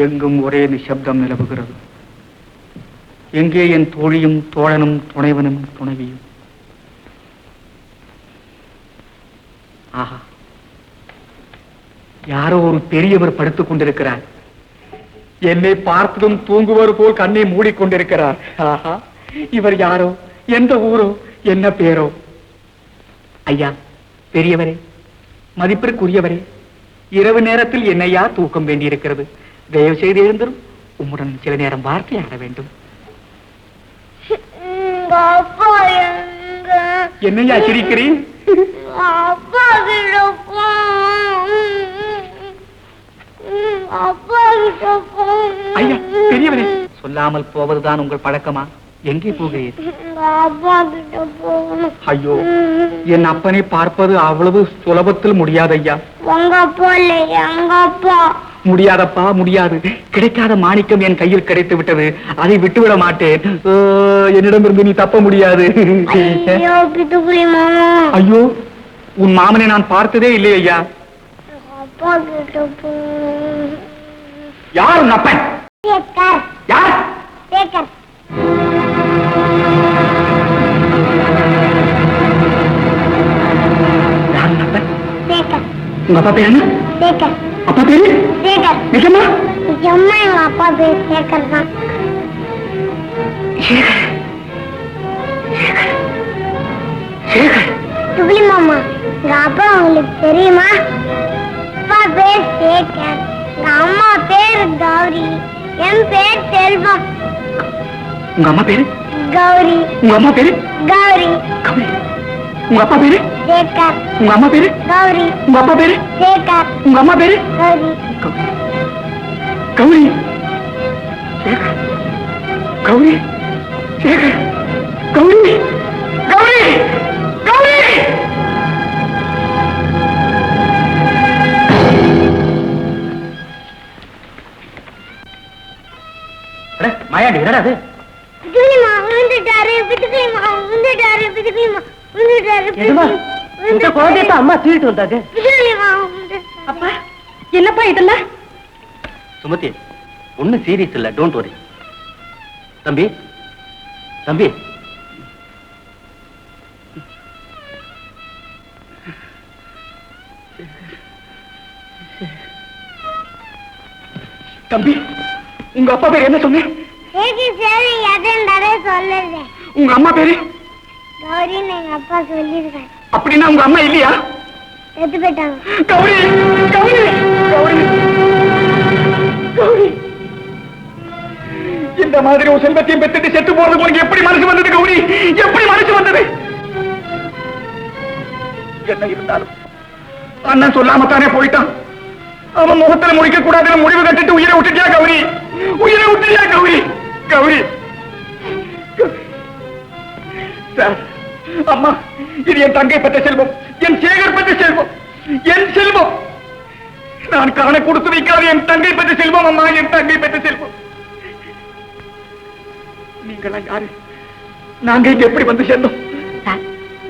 எங்கும் ஒரே நிசப்தம் நிலவுகிறது. எங்கே என் தோழியும் தோழனும் துணைவனும் துணைவியும்? ஆஹா, யாரோ ஒரு பெரியவர் படுத்துக் கொண்டிருக்கிறார். என்னை பார்த்ததும் தூங்குவர் போல் கண்ணை மூடிக்கொண்டிருக்கிறார். ஆஹா, இவர் யாரோ, எந்த ஊரோ, என்ன பேரோ? ஐயா பெரியவரே, மதிப்பிற்குரியவரே, இரவு நேரத்தில் என்னையா தூக்கம் வேண்டியிருக்கிறது? தயவு செய்து எழுந்திரும். உம்முடன் சில நேரம் வார்த்தையாட வேண்டும். என்னையா சிரிக்கிறீன்? ஐயா பெரியவரே, சொல்லாமல் போவதுதான் உங்கள் பழக்கமா? எங்கே போகிறீர்? ஐயோ, என் அப்பனை பார்ப்பது அவ்வளவு சுலபத்தில் முடியாது ஐயா. முடியாதப்பா, முடியாது. கிடைக்காத மாணிக்கம் என் கையில் கிடைத்து விட்டது. அதை விட்டுவிட மாட்டேன். என்னிடமிருந்து நீ தப்ப முடியாது. ஐயோ, உன் மாமனை நான் பார்த்ததே இல்லை ஐயா. யார் உன் அப்பன்? யார்? உங்க அப்பா பேரு என்ன? அப்பா பேரு நிஜமா? நிஜமா எங்க அப்பா பேரு சேகர் தான். துப்ளி மாமா, எங்க அப்பா உங்களுக்கு தெரியுமா? அப்பா பேர் சேகர், எங்க அம்மா பேரு கௌரி, என் பேர் செல்வம். உங்க அம்மா பேரு கௌரி. உங்க அம்மா பேரு கௌரி. கௌரி. உங்க அப்பா பேரு சேகர். உங்க அம்மா பேரு கௌரி. உங்க அப்பா பேரு சேகர். உங்க அம்மா பேரு கௌரி. கௌரி. சேகர். கௌரி. சேகர். கௌரி. கௌரி. கௌரி. மாயாண்டி, என்னடா அது? அம்மா தூக்கிட்டு வந்தாங்க. அப்பா என்னப்பா இதெல்லாம்? சுமதி, ஒண்ணு சீரியஸ் இல்ல, டோன்ட் வரி. தம்பி, தம்பி, தம்பி, உங்க அப்பா பேரு என்ன சொன்ன? சொல்லுது. உங்க அம்மா பேரு கௌரின்னு எங்க அப்பா சொல்லிருக்காரு. அப்படின்னா உங்க அம்மா இல்லையா? செத்து போயிட்டாங்க. கௌரி. கௌரி. கௌரி. கௌரி. இந்த மாதிரி ஒரு செல்வத்தையும் பெற்றுட்டு செத்து போறது உனக்கு எப்படி மனசு வந்தது கௌரி? எப்படி மனசு வந்தது? என்ன இருந்தாலும் அண்ணன் சொல்லாமத்தானே போயிட்டான். அவன் முகத்துல முடிக்க கூடாதுன்னு முடிவு கட்டிட்டு உயிரை விட்டுட்டியா கௌரி? உயிரை விட்டுட்டியா கௌரி? கௌரி. சார், அம்மா, இது என் தங்கை பெற்ற செல்வம், என் சேகர் பெற்ற செல்வம், என் செல்வம். நான் காண கொடுத்து வைக்காத என் தங்கை பெற்ற செல்வம் அம்மா, என் தங்கை பெற்ற செல்வம். நீங்களா யாரு? நாங்க இங்க எப்படி வந்து சேர்ந்தோம்?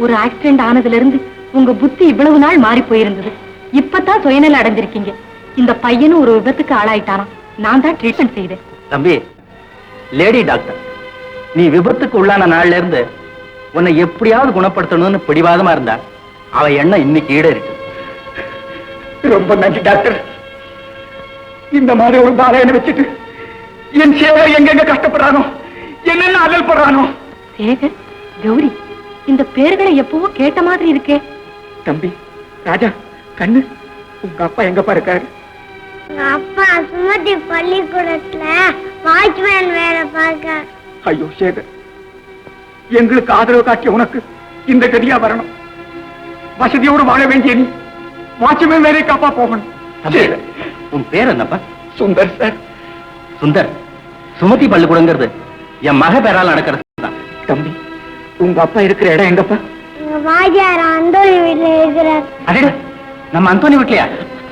ஒரு ஆக்சிடென்ட் ஆனதுல இருந்து உங்க புத்தி இவ்வளவு நாள் மாறி போயிருந்தது. இப்பதான் சுயநல அடைஞ்சிருக்கீங்க. இந்த பையனும் ஒரு விபத்துக்கு ஆளாயிட்டானா. நான் தான் ட்ரீட்மெண்ட் செய்தேன். தம்பி, லேடி டாக்டர், நீ விபத்துக்கு உள்ளான நாள்ல இருந்து உன்னை எப்படியாவது குணப்படுத்தணும்னு பிடிவாதமா இருந்தா அவ எண்ணம் இன்னைக்கு ஈடேறிட்டு. ரொம்ப நன்றி டாக்டர். இந்த மாதிரி ஒரு பாலையனை வச்சுட்டு என் சேகர் எங்கெங்க கஷ்டப்படுறானோ, என்னென்ன அகல் படுறானோ. சேகர், கௌரி, இந்த பேர்களை எப்பவோ கேட்ட மாதிரி இருக்கே. தம்பி, ராஜா, கண்ணு, உங்க அப்பா எங்கப்பா இருக்காரு? எங்க அப்பா சுமதி பள்ளிக்கூடத்துல வாட்ச்மேன் வேலை பார்க்க. ஐயோ சேகர், எங்களுக்கு ஆதரவு காட்டிய உனக்கு இந்த கதியா வரணும். வசதியோடு வாழ வேண்டிய நீ வாட்ச்மேன் வேலை காப்பா போகணும். உன் பேர் என்னப்பா? சுந்தர் சார். சுந்தர், சுமதி பள்ளிக்கூடங்கிறது என் மக பேரால் நடக்கிறது தான். தம்பி, உங்க அப்பா இருக்கிற இடம் எங்கப்பா? எங்க வாஜார் அந்தோணி வீட்டுல இருக்கிறார். அடே, நம்ம அந்தோணி வீட்லயா?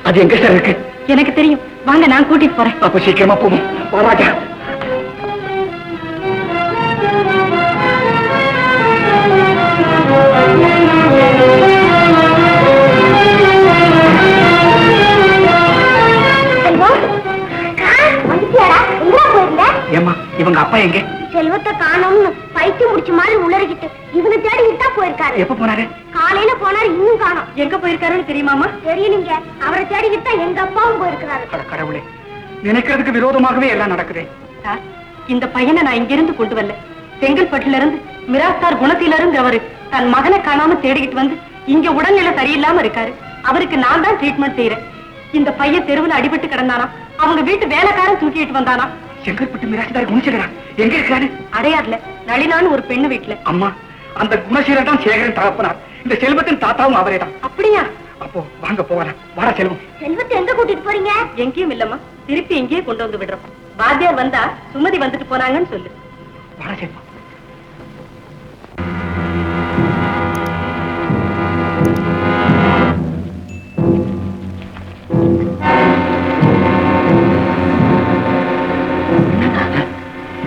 அது எங்க சார் இருக்கு? எனக்கு தெரியும், வாங்க நான் கூட்டிட்டு போறேன். அப்ப சீக்கிரமா போவோம். ராஜா. இவங்க அப்பா எங்க? செல்வத்தை காணோம்னு பைத்தியம் முடிச்ச மாதிரி உளறிக்கிட்டு இவனை தேடிக்கிட்டா போயிருக்காரு. எப்ப போனாரு? காலையில போனாரு, இன்னும் காணோம். எங்க போயிருக்காருன்னு தெரியுமாமா? தெரியலீங்க. அவரை தேடிக்கிட்டா எங்க அப்பாவும் போயிருக்கிறாரு. அட கடவுளே, நினைக்கிறதுக்கு விரோதமாகவே எல்லாம் நடக்குது. சார், இந்த பையனை நான் இங்கிருந்து கொண்டு வரல. செங்கல்பட்டுல இருந்து மிராஸ்தார் குணத்தில இருந்து அவரு தன் மகனை காணாம தேடிக்கிட்டு வந்து இங்க உடல்நிலை சரியில்லாம இருக்காரு. அவருக்கு நான் தான் ட்ரீட்மெண்ட் செய்யறேன். இந்த பையன் தெருவில் அடிபட்டு கிடந்தானா, அவங்க வீட்டு வேலைக்காரன் தூக்கிட்டு வந்தானா. செங்கல்பட்டு மிராசிதாரி குணசேகரன் எங்க இருக்காரு? அடையாறுல நளினான்னு ஒரு பெண்ணு வீட்டுல. அம்மா, அந்த குணசீலன் தான் சேகரன் தகப்பனார். இந்த செல்வத்தின் தாத்தாவும் அவரே தான். அப்படியா? அப்போ வாங்க போகலாம். வாடா செல்வம். செல்வத்தை எங்க கூட்டிட்டு போறீங்க? எங்கேயும் இல்லம்மா, திருப்பி எங்கேயே கொண்டு வந்து விடுறோம். வாத்தியார் வந்தா சுமதி வந்துட்டு போனாங்கன்னு சொல்லு. வாடா செல்வம்.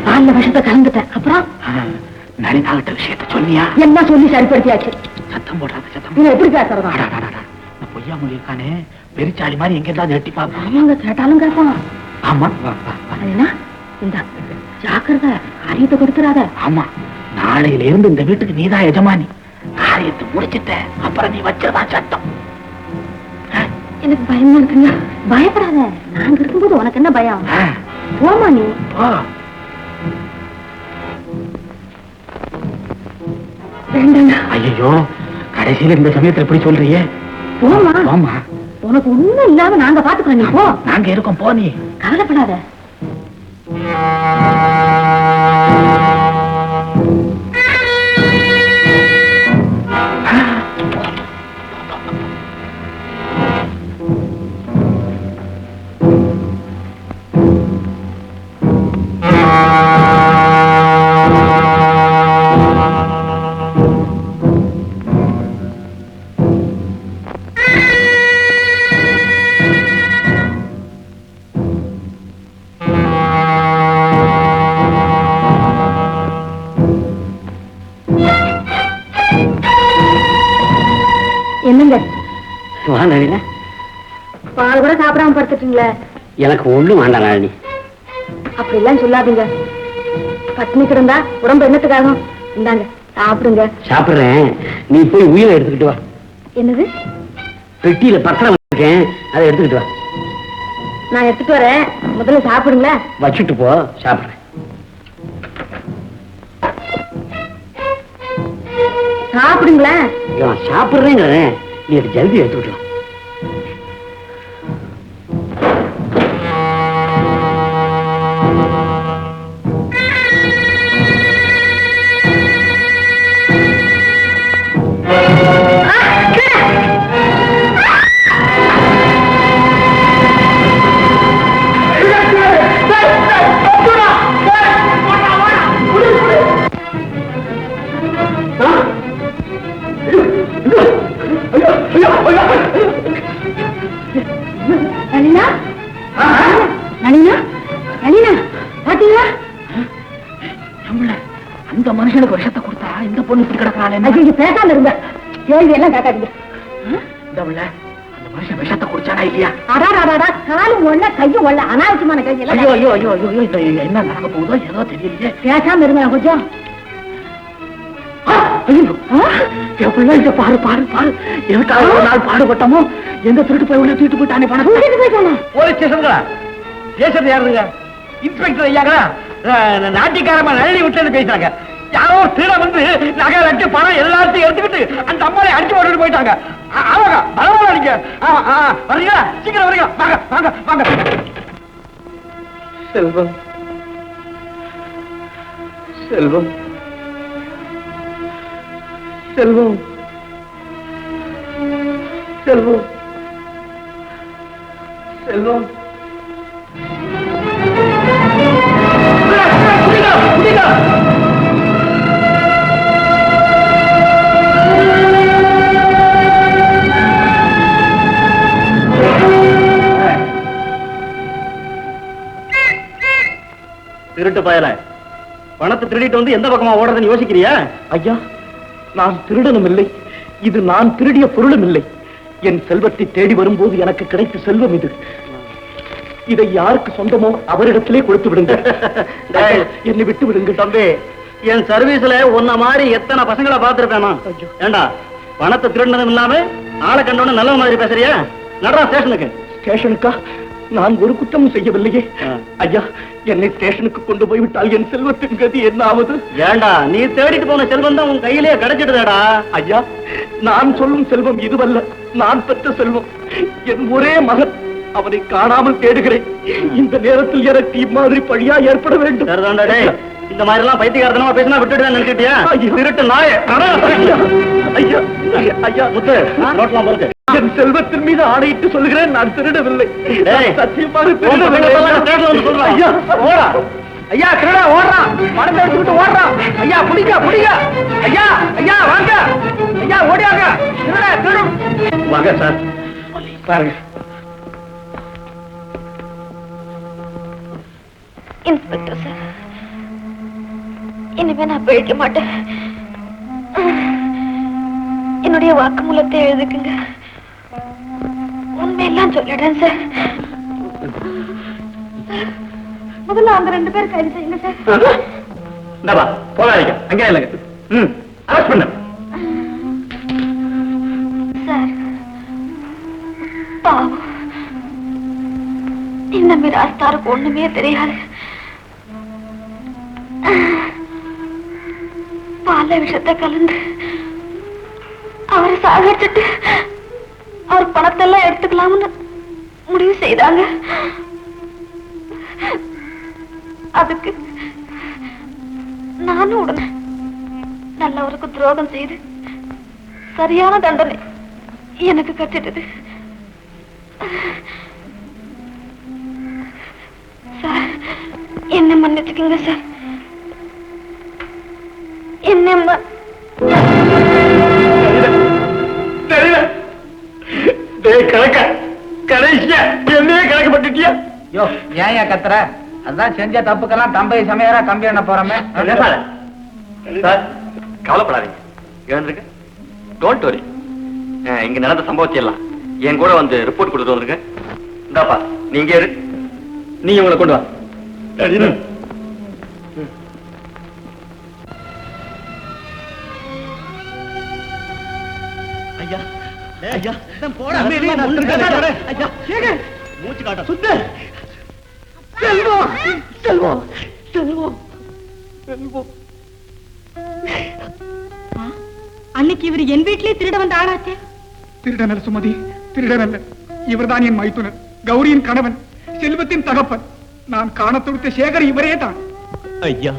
பால்ல விஷத்தை கலந்துட்டேன். அப்புறம் நளினாகிட்ட விஷயத்த சொன்னியா? என்ன சொல்லி சரிப்படுத்தியாச்சு. சத்தம் போடுறாங்க, சத்தம். நீங்க எப்படி பேசுறதா? பொய்யா மொழி இருக்கானே, பெருச்சாளி மாதிரி எங்க இருந்தா எட்டி பாப்போம். ஆமாங்க, கேட்டாலும் கேட்பான். ஆமா, என்ன இந்த ஜாக்கிரதை, காரியத்தை கொடுத்துறாத. ஆமா, நாளையில இருந்து இந்த வீட்டுக்கு நீதான் எஜமானி. காரியத்தை முடிச்சிட்ட அப்புறம் நீ வச்சதான் சட்டம். எனக்கு பயமா இருக்குங்க. பயப்படாத, நாங்க இருக்கும்போது உனக்கு என்ன பயம்? போமா நீ. ஐயோ, கடைசியில இந்த சமயத்துல எப்படி சொல்றியே? போமா. ஆமா, உனக்கு ஒண்ணும் இல்லாம நாங்க பாத்துக்கிறோம். நீ போ. நாங்க இருக்கோம், போ. நீ கவலைப்படாத. என்னங்க பால் கூட சாப்பிடாம படுத்துட்டீங்களே? எனக்கு ஒண்ணும் வேண்டாம் நளினி. அப்படி எல்லாம் சொல்லாதீங்க. பட்டினி கிடந்தா உடம்பு என்னத்துக்காகும்? இந்தாங்க, சாப்பிடுங்க. சாப்பிடுறேன், நீ போய் உயிரை எடுத்துக்கிட்டு வா. என்னது? பெட்டியில பத்திரம் வச்சிருக்கேன், அதை எடுத்துக்கிட்டு வா. நான் எடுத்துட்டு வரேன், முதல்ல சாப்பிடுங்களேன். வச்சுட்டு போ, சாப்பிடுறேன். சாப்பிடுங்களேன். சாப்பிடுறேங்கிறேன், நீ அதை ஜல்தி எடுத்துக்கிட்டு வா. நளினா, நளினா, நளினா, பாத்தீங்களா? அந்த மனுஷனுக்கு விஷத்தை கொடுத்தா இந்த பொண்ணு இப்படி கிடக்கிறாள். ஐயோ, பேசாம இருங்க. கேள்வி எல்லாம் கேட்காதீங்க. அந்த மனுஷன் விஷத்தை குடிச்சானா இல்லையா? அடாடாடா, காலும் ஒண்ண கையும் ஒண்ண, அனாவசியமான கேள்வி எல்லாம். ஐயோ ஐயோ ஐயோ ஐயோ, என்ன நடக்க போகுதோ ஏதோ தெரியலையே. பேசாம இருங்க கொஞ்சம். எவ்வளவு பாரு பாரு பாரு, எதுக்காக ஒரு நாள் பாடுபட்டமோ, எந்த திருட்டு போய் உள்ள தூக்கிட்டு போயிட்டானே பணம். போலீஸ் ஸ்டேஷன்களா? பேசுறது யாருங்க? இன்ஸ்பெக்டர் ஐயாங்களா? நாட்டிக்காரமா நளினி விட்டு பேசுறாங்க. யாரோ திருட வந்து நகை லட்டு பணம் எல்லாத்தையும் எடுத்துக்கிட்டு அந்த அம்மாவை அடிச்சு போட்டுட்டு போயிட்டாங்க. அவங்க பரவாயில்ல, அடிக்க வரீங்களா? சீக்கிரம் வரீங்களா? வாங்க வாங்க வாங்க. செல்வம், செல்வம், செல்வம், செல்வம், செல்வம். திருட்டு பயல, பணத்தை திருடிட்டு வந்து எந்த பக்கமா ஓடுறதுன்னு யோசிக்கிறியா? ஐயா, நான் திருடனும் இல்லை, இது நான் திருடிய பொருளும் இல்லை. என் செல்வத்தை தேடி வரும்போது எனக்கு கிடைத்த செல்வம் இது. இதை யாருக்கு சொந்தமோ அவரிடத்திலே கொடுத்து விடுங்க. என்னை விட்டு விடுங்க. தம்பி, என் சர்வீஸ்ல உன்ன மாதிரி எத்தனை பசங்களை பார்த்திருப்பேனா? ஏண்டா பணத்தை திருடினதும் இல்லாம ஆளை கண்டோன்னு நல்ல மாதிரி பேசுறியா? நடரா ஸ்டேஷனுக்கு. ஸ்டேஷனுக்கா? நான் ஒரு குற்றமும் செய்யவில்லையே. ஐயா, என்னை ஸ்டேஷனுக்கு கொண்டு போய்விட்டால் என் செல்வத்தின் கதி என்ன ஆவது? ஏண்டா நீ தேடிட்டு போன செல்வம் தான் உன் கையிலேயே கிடைச்சிடுதேடா. ஐயா, நான் சொல்லும் செல்வம் இதுவல்ல, நான் பெற்ற செல்வம். என் ஒரே மகன், அவனை காணாமல் தேடுகிறேன். இந்த நேரத்தில் எனக்கு இம்மாதிரி பழியா ஏற்பட வேண்டும். சரிதான்டா டேய், இந்த மாதிரி எல்லாம் பைத்தியக்காரத்தனமா பேசினா விட்டுட்டு நினைச்சிட்டியா? திருட்டு நாயே. ஐயா, ஐயா, முத்து நோட்லாம் போறது. என் செல்வத்தின் மீது ஆணையிட்டு சொல்கிறேன், நான் திருடவில்லை. சத்தியமாக ஐயா ஓடா, ஐயா திருடா ஓடுறான், மனத்தை வச்சுக்கிட்டு ஓடுறான். ஐயா புடிங்க புடிங்க. ஐயா ஐயா வாங்க, ஐயா ஓடியாங்க. திருடா திருடும். வாங்க சார் பாருங்க. இன்ஸ்பெக்டர் சார், இனிமே நான் பிழைக்க மாட்டேன். என்னுடைய வாக்குமூலத்தை எழுதுக்குங்க. உண்மையெல்லாம் சொல்லிடுறேன் சார். முதல்ல அவங்க 2 பேர் கைது செய்யுங்க சார். போகாதீங்க, அங்கே இல்லைங்க. அரெஸ்ட் பண்ண சார். பாவம், இந்த மிராஸ்தாருக்கு ஒண்ணுமே தெரியாது. பால விஷத்தை கலந்து அவரை சாகடிச்சிட்டு அவர் பணத்தெல்லாம் எடுத்துக்கலாம்னு முடிவு செய்தாங்க. அதுக்கு நானும் உடனே நல்லவருக்கு துரோகம் செய்து சரியான தண்டனை எனக்கு கட்டிட்டது. சார், என்ன மன்னிச்சுக்கோங்க சார். என்ன கணக்க கடைசியா என்னையே கணக்கப்பட்டுட்டியா? யோ, ஏன் கத்துற? அதான் செஞ்ச தப்புக்கெல்லாம் தம்பை சமையரா கம்பி என்ன போறமே. சார் கவலைப்படாதீங்க, எழுந்திருக்க. Don't worry. இங்க நடந்த சம்பவத்தை எல்லாம் என் கூட வந்து ரிப்போர்ட் கொடுத்து வந்திருக்க. இந்தாப்பா நீங்க இரு, நீங்க உங்களை கொண்டு வா. ஐயா ஐயா போடா, மூச்சு காட்ட சுத்த. செல்வம், செல்வம், செல்வம், செல்வம். அன்னைக்கு இவர் என் வீட்டிலே திருட வந்த ஆளாச்சே. திருடனல் சுமதி, திருடனல்ல. இவர்தான் என் மைத்துனர், கௌரியின் கணவன், செல்வத்தின் தகப்பன். நான் காண துடித்த சேகர் இவரே தான். ஐயா,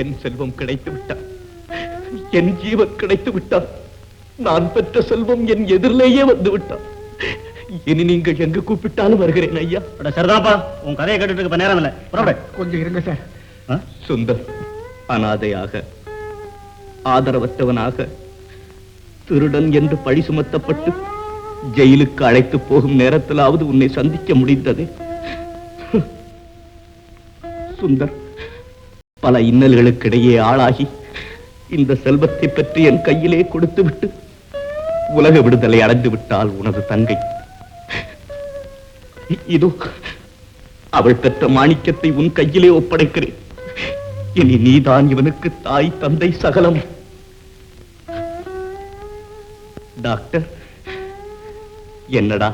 என் செல்வம் கிடைத்து விட்டார், என் ஜீவன் கிடைத்து விட்டார். நான் பெற்ற செல்வம் என் எதிரிலேயே வந்து விட்டார். இனி நீங்க எங்க கூப்பிட்டாலும் வருகிறேன் ஐயா. சரிதாப்பா, உன் கதையை கேட்டுட்டு இருக்க நேரம் இல்லை. கொஞ்சம் இருங்க சார். சுந்தர் அனாதையாக, ஆதரவற்றவனாக, திருடன் என்று பழி சுமத்தப்பட்டு ஜெயிலுக்கு அழைத்து போகும் நேரத்திலாவது உன்னை சந்திக்க முடிந்தது. சுந்தர், பல இன்னல்களுக்கிடையே ஆளாகி இந்த செல்வத்தை பற்றி என் கையிலே கொடுத்து விட்டு உலக விடுதலை அடைந்து விட்டால் உனது தங்கை. இதோ அவள் பெற்ற மாணிக்கத்தை உன் கையிலே ஒப்படைக்கிறேன். இனி நீதான் இவனுக்கு தாய், தந்தை, சகலம். டாக்டர், என்னடா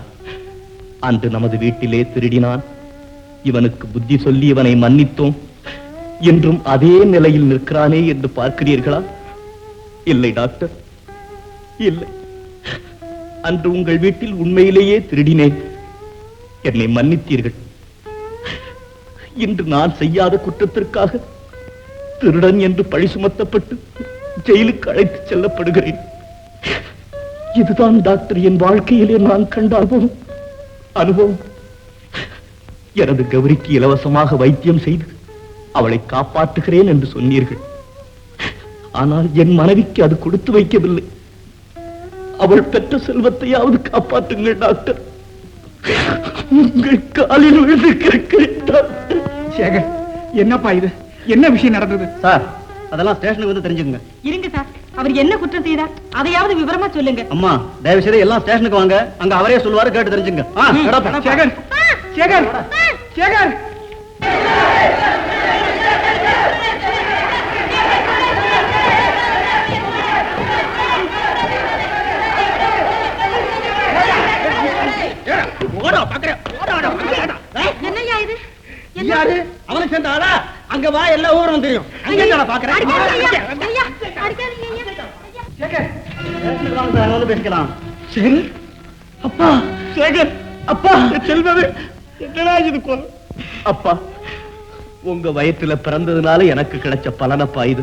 அன்று நமது வீட்டிலே திருடினான், இவனுக்கு புத்தி சொல்லி இவனை மன்னித்தோம், என்றும் அதே நிலையில் நிற்கிறானே என்று பார்க்கிறீர்களா? இல்லை டாக்டர், இல்லை. அன்று உங்கள் வீட்டில் உண்மையிலேயே திருடினேன், என்னை மன்னித்தீர்கள். இன்று நான் செய்யாத குற்றத்திற்காக திருடன் என்று பழி சுமத்தப்பட்டு ஜெயிலுக்கு அழைத்து செல்லப்படுகிறேன். இதுதான் டாக்டர் என் வாழ்க்கையிலே நான் கண்ட அனுபவம். எனது கௌரிக்கு இலவசமாக வைத்தியம் செய்து அவளை காப்பாற்றுகிறேன் என்று சொன்னீர்கள். ஆனால் என் மனைவிக்கு அது கொடுத்து வைக்கவில்லை. அவள் பெற்ற செல்வத்தையாவது காப்பாற்றுங்கள் டாக்டர். உங்கள் காலில் விழுந்து கேட்கிறேன் டாக்டர். சேகர், என்னப்பா இது? என்ன விஷயம் நடந்தது? சார், அதெல்லாம் ஸ்டேஷனுக்கு வந்து தெரிஞ்சுங்க. இருங்க சார், அவர் என்ன குற்றம் செய்தார் அதையாவது விவரமா சொல்லுங்க. அம்மா, தயவு செய்து எல்லாம் ஸ்டேஷனுக்கு வாங்க, அங்க அவரே சொல்லுவாரு, கேட்டு தெரிஞ்சுங்க. சேகர், சேகர் சேகர் என்னையா இது யாரு அவனை சேர்ந்த ஆளா அங்க வா எல்லா ஊரும் தெரியும் அங்க பாக்குறேன் பேசிக்கலாம் சேகர் அப்பா சேகர் அப்பா செல்வமே என்னடா இது கொலை அப்பா உங்க வயிற்றுல பிறந்ததுனால எனக்கு கிடைச்ச பலனப்பா இது.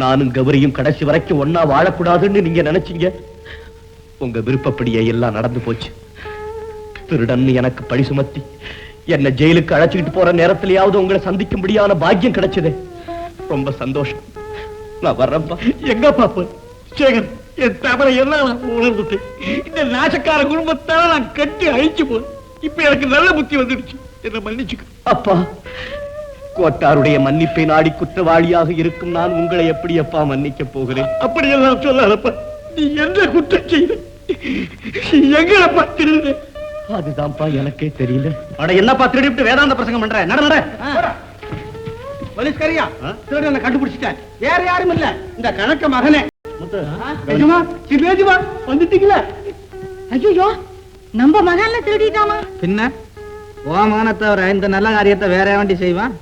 நானும் கௌரியும் கடைசி வரைக்கும் ஒன்னா வாழக்கூடாதுன்னு நீங்க நினைச்சீங்க. உங்க விருப்பப்படியே எல்லாம் நடந்து போச்சு. திருடன் எனக்கு பழி சுமத்தி என்ன ஜெயிலுக்கு அழைச்சிக்கிட்டு போற நேரத்திலேயாவது உங்களை சந்திக்கும்படியான பாக்கியம் கிடைச்சது. ரொம்ப சந்தோஷம். நான் வர்றேன்ப்பா. எங்க பாப்ப சேகர் என் தவறை எல்லாம் நான் உணர்ந்துட்டேன். இந்த நாசக்கார குடும்பத்தால நான் கட்டி அழிச்சு போறேன். இப்ப எனக்கு நல்ல புத்தி வந்துடுச்சு. என்ன மன்னிச்சுக்க அப்பா. கோட்டாருடைய மன்னிப்பை நாடி குற்றவாளியாக இருக்கும் நான் உங்களை எப்படி அப்பா மன்னிக்க போகிறேன்? அப்படியெல்லாம் சொல்லாதப்பா. நீ என்ன குற்றம் செய்த? எங்கப்பா திருடு? அதுதான்ப்பா எனக்கே தெரியல. அட என்னப்பா திருடிட்டு வேதாந்த பிரசங்கம் பண்ற? நட போலீஸ்காரியா திருடனை கண்டுபிடிச்சிட்டேன். வேற யாரும் இல்ல, இந்த கணக்க மகனே. வந்துட்டீங்களா? ஐயோ நம்ம மகன்ல திருடிட்டாமா? பின்ன ஓமானத்தவர இந்த நல்ல காரியத்தை வேற வேண்டி செய்வான்.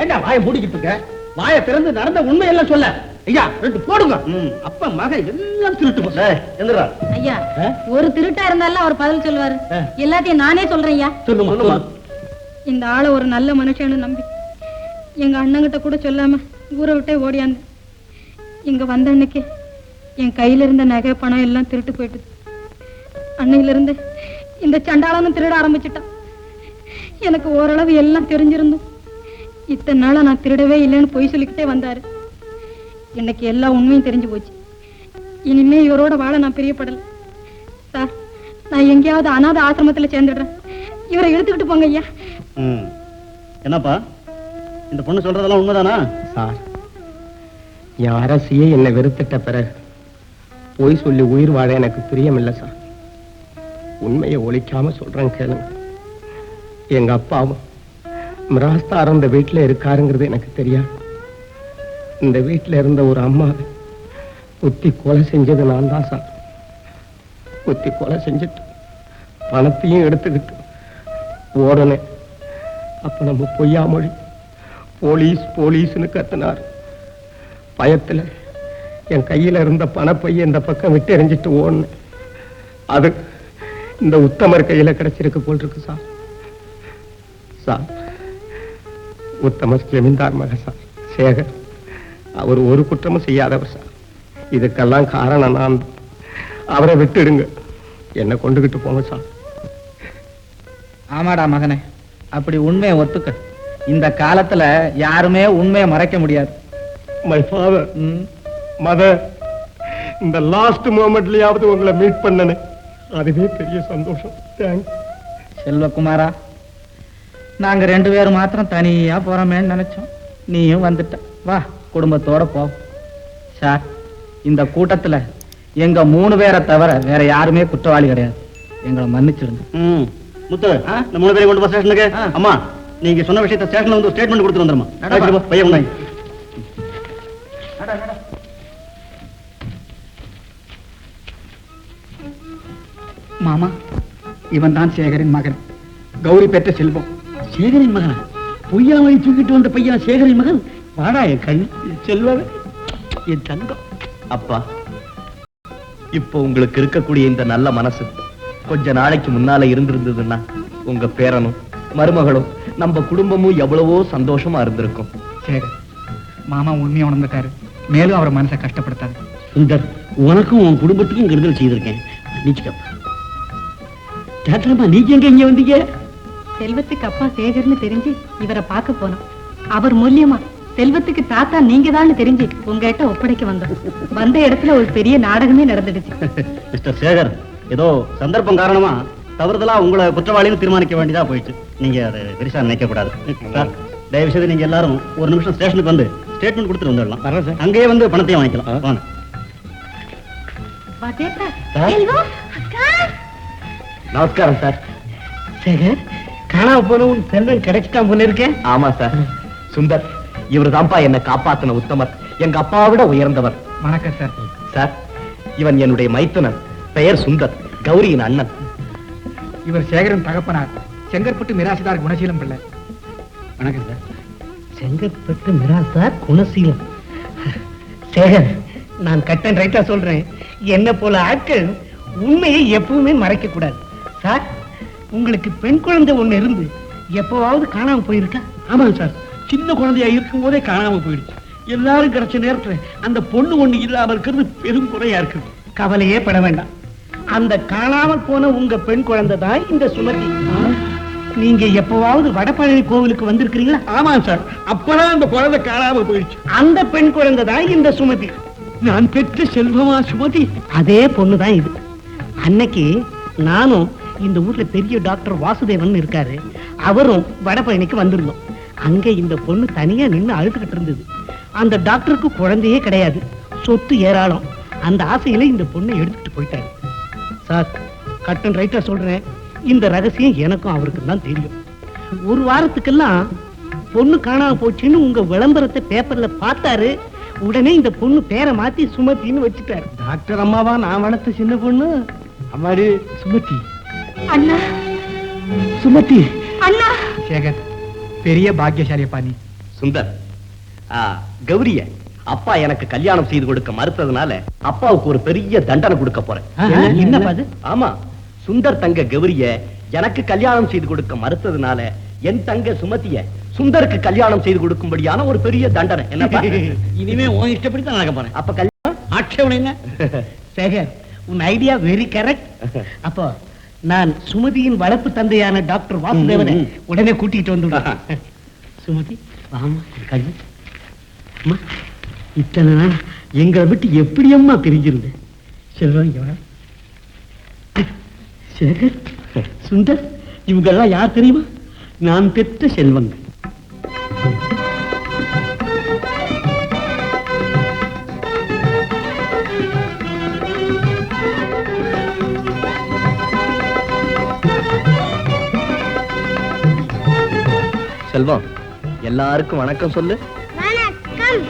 ஏண்டா வாயை மூடிக்கிட்டு இருக்க? வாயை திறந்து நடந்த உண்மையெல்லாம் சொல்ல. ஐயா ரெண்டு போடுங்க. அப்ப மகன் எல்லாம் திருட்டு. எந்திரா. ஐயா ஒரு திருட்டா இருந்தாலும் அவர் பதில் சொல்லுவாரு. எல்லாத்தையும் நானே சொல்றேன் ஐயா. சொல்லுமா. இந்த ஆளை ஒரு நல்ல மனுஷன்னு நம்பி எங்க அண்ணங்கிட்ட கூட சொல்லாம ஊரை விட்டே ஓடியாந்து இங்க வந்த அன்னைக்கு என் கையில இருந்த நகை பணம் எல்லாம் திருட்டு போயிட்டுது. அன்னையில இருந்து இந்த சண்டாளனும் திருட ஆரம்பிச்சுட்டான். எனக்கு ஓரளவு எல்லாம் தெரிஞ்சிருந்தும் இத்தனை நாளா நான் திருடவே இல்லைன்னு பொய் சொல்லிக்கிட்டே வந்தாரு. எனக்கு எல்லா உண்மையும் தெரிஞ்சு போச்சு. இனிமே இவரோட வாழ நான் பிரியப்படல. சார் நான் எங்கேயாவது அநாத ஆசிரமத்துல சேர்ந்துடுறேன். இவரை எடுத்துக்கிட்டு போங்க ஐயா. என்னப்பா இந்த பொண்ணு சொல்றதெல்லாம் உண்மைதானா? சார், என் அரசியே என்னை வெறுத்துட்ட பிறகு பொய் சொல்லி உயிர் வாழ எனக்கு பிரியமில்லை சார். உண்மையை ஒழிக்காம சொல்றேன் கேளுங்க. எங்க அப்பாவும் மிராஸ்தார் இந்த வீட்டுல இருக்காருங்கிறது எனக்கு தெரியாது. இந்த வீட்டுல இருந்த ஒரு அம்மாவை குத்தி கொலை செஞ்சது நான் தான் சார். குத்தி கொலை செஞ்சுட்டு பணத்தையும் எடுத்துக்கிட்டு ஓடனேன். அப்ப நம்ம பொய்யா மொழி போலீஸ் போலீஸ்னு கத்தினார். பயத்துல என் கையில இருந்த பணப்பைய இந்த பக்கம் விட்டு எறிஞ்சிட்டு ஓடினேன். அது இந்த உத்தமர் கையில கிடைச்சிருக்கு போல் இருக்கு சார். சார், உத்தமர் ஜமீன்தார் மக சார் சேகர். அவர் ஒரு குற்றமும் செய்யாதவர் சார். இதுக்கெல்லாம் காரணம் நான். அவரை விட்டுடுங்க, என்ன கொண்டுகிட்டு போங்க சார். ஆமாடா மகனே, அப்படி உண்மையை ஒத்துக்க. இந்த காலத்துல யாருமே உண்மையை மறைக்க முடியாது. மை ஃபாதர், மதர், இந்த லாஸ்ட் மொமெண்ட்லயாவது உங்களை மீட் பண்ணனே, அதுவே பெரிய சந்தோஷம். தேங்க்ஸ். செல்வகுமாரா, நாங்க ரெண்டு பேரும் மாத்திரம் தனியா போறோமேன்னு நினைச்சோம். நீயும் வந்துட்ட. வா, குடும்பத்தோட போ. சார், இந்த கூட்டத்துல எங்க 3 பேரை தவிர வேற யாருமே குற்றவாளி கிடையாது. எங்களை மன்னிச்சிருங்க. முத்து, இந்த 3 பேரை கொண்டு போ ஸ்டேஷனுக்கு. அம்மா, நீங்க சொன்ன விஷயத்தை ஸ்டேஷன்ல வந்து ஸ்டேட்மெண்ட் கொடுத்து வந்துருமா? பையன் உண்டாய். மாமா, இவன் தான் சேகரின் மகன், கௌரி பெற்ற செல்வம். சேகரின் மகனா? பொய்யாமணி தூக்கிட்டு வந்த பையன் சேகரின் மகன்? வாடா என் கண் செல்வம், என் தங்கம். அப்பா, இப்போ உங்களுக்கு இருக்கக்கூடிய இந்த நல்ல மனசு கொஞ்ச நாளைக்கு முன்னால இருந்திருந்ததுன்னா உங்க பேரனும் மருமகளும் நம்ம குடும்பமும் எவ்வளவோ சந்தோஷமா இருந்திருக்கும். சேகர், மாமா உண்மையை உணர்ந்துட்டாரு. மேலும் அவரை மனசை கஷ்டப்படுத்தாரு. சுந்தர், உனக்கும் உன் குடும்பத்துக்கும் கெடுதல் செய்திருக்கேன். நீச்சுக்கப்பா. நீங்க எங்க இங்க வந்தீங்க? செல்வத்துக்கு அப்பா சேகர்னு தெரிஞ்சு இவரை பார்க்க போனோம். அவர் மூலியமா செல்வத்துக்கு தாத்தா நீங்க தான் தெரிஞ்சு உங்ககிட்ட ஒப்படைக்க வந்தோம். வந்த இடத்துல ஒரு பெரிய நாடகமே நடந்துடுச்சு. மிஸ்டர் சேகர், ஏதோ சந்தர்ப்பம் காரணமா தவறுதலா உங்களை குற்றவாளின்னு தீர்மானிக்க வேண்டியதா போயிடுச்சு. நீங்க அதை பெருசா நினைக்க கூடாது. தயவு செய்து நீங்க எல்லாரும் ஒரு நிமிஷம் ஸ்டேஷனுக்கு வந்து ஸ்டேட்மெண்ட் கொடுத்துட்டு வந்துடலாம். அங்கேயே வந்து பணத்தையும் வாங்கிக்கலாம். வாங்க. நமஸ்காரம் சார். சேகர், காணாம போன உன் செல்வன் கிடைச்சிட்டான் போல இருக்கேன். ஆமா சார், சுந்தர் இவர் தான்ப்பா என்ன காப்பாத்தின உத்தமர், எங்க அப்பாவை விட உயர்ந்தவர். வணக்கம் சார். சார், இவன் என்னுடைய மைத்துனன், பெயர் சுந்தர், கௌரியின் அண்ணன். இவர் சேகரன் தகப்பனார், செங்கற்பட்டு மிராசிதார் குணசீலம் பிள்ளை. வணக்கம் சார். செங்கற்பட்டு மிராசார் குணசீலம். சேகர், நான் கட்டன் ரைட்டா சொல்றேன், என்ன போல ஆட்கள் உண்மையை எப்பவுமே மறைக்க கூடாது. சார், உங்களுக்கு பெண் குழந்தை ஒண்ணு இருந்து எப்பவாவது காணாம போயிருக்கா? ஆமாங்க சார், சின்ன குழந்தையா இருக்கும் போதே காணாம போயிடுச்சு. எல்லாரும் கிடைச்ச நேரத்துல அந்த பொண்ணு ஒண்ணு இல்லாம இருக்கிறது பெரும் குறையா இருக்கு. கவலையே பட வேண்டாம், அந்த காணாமல் போன உங்க பெண் குழந்தை தான் இந்த சுமதி. நீங்க எப்பவாவது வடபழனி கோவிலுக்கு வந்திருக்கிறீங்களா? ஆமா சார், அப்பதான் அந்த குழந்தை காணாம போயிடுச்சு. அந்த பெண் குழந்தை தான் இந்த சுமதி. நான் பெற்ற செல்வமா சுமதி? அதே பொண்ணுதான் இது. அன்னைக்கு நானும் இந்த ஊர்ல பெரிய டாக்டர் வாசுதேவன் இருக்காரு, அவரும் வடபழனிக்கு வந்திருந்தோம். அங்க இந்த பொண்ணு தனியா நின்னு அழுதுகிட்டு இருந்தது. அந்த டாக்டருக்கு குழந்தையே கிடையாது, சொத்து ஏராளம். அந்த ஆசையில இந்த பொண்ணை எடுத்துட்டு போயிட்டாரு. சார், கட்டன் ரைட்டா சொல்றேன், இந்த ரகசியம் எனக்கும் அவருக்கும் தான் தெரியும். ஒரு வாரத்துக்கெல்லாம் பொண்ணு காணாம போச்சுன்னு உங்க விளம்பரத்தை பேப்பர்ல பார்த்தாரு. உடனே இந்த பொண்ணு பேரை மாத்தி சுமத்தின்னு வச்சுட்டாரு. டாக்டர் அம்மாவா நான் வளர்த்த சின்ன பொண்ணு? அம்மாடி சுமதி. அண்ணா, சுமதி. அண்ணா. சேகர், பெரிய பாக்கியசாலி பாணி. சுந்தர், கௌரிய அப்பா எனக்கு கல்யாணம் செய்து கொடுக்க மறுத்ததுனால அப்பாவுக்கு ஒரு பெரிய தண்டனை கொடுக்க போறேன். என்னப்பா அது? ஆமா, சுந்தர் தங்க கௌரிய எனக்கு கல்யாணம் செய்து கொடுக்க மறுத்ததுனால என் தங்க சுமதிய சுந்தருக்கு கல்யாணம் செய்து கொடுக்கும்படியான ஒரு பெரிய தண்டனை. என்னப்பா? இனிமே உன் இஷ்டப்படி தான் நடக்க போறேன். அப்ப கல்யாணம் ஆட்சேபனைங்க. சேகர், உன் ஐடியா வெரி கரெக்ட். அப்போ நான் சுமதியின் வளர்ப்பு தந்தையான டாக்டர் வாசுதேவனை உடனே கூட்டிட்டு வந்துடுறேன். சுமதி, வாமா கண்ணு. அம்மா, இத்தனை நாள் எங்களை விட்டு எப்படி அம்மா பிரிஞ்சிருந்த? செல்வம், சேகர், சுந்தர், இவங்கெல்லாம் யார் தெரியுமா? நான் பெற்ற செல்வங்க. செல்வம், எல்லாருக்கும் வணக்கம் சொல்லு. வணக்கம்.